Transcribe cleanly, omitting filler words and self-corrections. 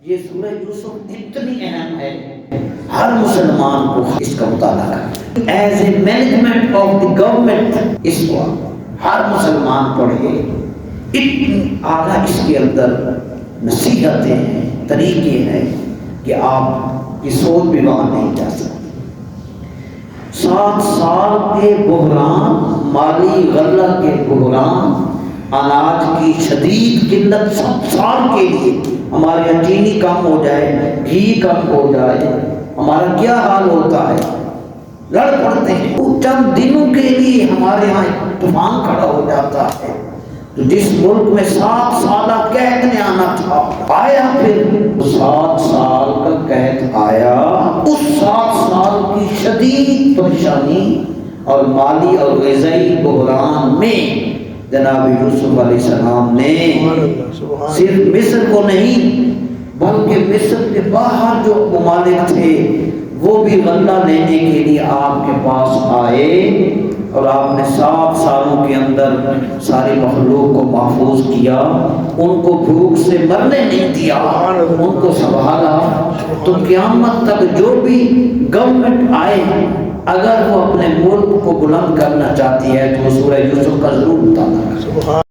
یہ سورہ یوسف اتنی اہم ہے، ہر مسلمان کو اس کا مطالعہ کرنا as a management of the government, اس کو ہر مسلمان پڑھے۔ اتنی اعلیٰ اس کے اندر نصیحتیں ہیں، طریقے ہیں کہ آپ کی سوچ بھی وہاں نہیں جا سکتی۔ 7 سال کے بحران، مالی غلہ کے بحران، اناج کی شدید قلت، 7 سال کے لیے ہمارے یہاں چینی کم ہو جائے، گھی کم ہو جائے، ہمارا کیا حال ہوتا ہے، لڑ پڑتے ہیں۔ چند دنوں کے لیے ہمارے یہاں ایک طوفان کھڑا ہو جاتا ہے۔ تو جس ملک میں 7 سالہ قحط نے آنا تھا، آیا پھر 7 سال کا قحط آیا، اس 7 سال کی شدید پریشانی اور مالی اور غذائی بحران میں جناب یوسف علیہ السلام نے صرف مصر کو نہیں بلکہ مصر کے باہر جو ممالک تھے وہ بھی غلہ لینے کے لیے آپ کے پاس آئے، اور آپ نے 7 سالوں کے اندر ساری مخلوق کو محفوظ کیا، ان کو بھوک سے مرنے نہیں دیا، ان کو سنبھالا۔ تو قیامت تک جو بھی گورنمنٹ آئے، اگر وہ اپنے ملک کو بلند کرنا چاہتی ہے تو وہ سورہ یوسف کا ضرور مطالعہ کرے۔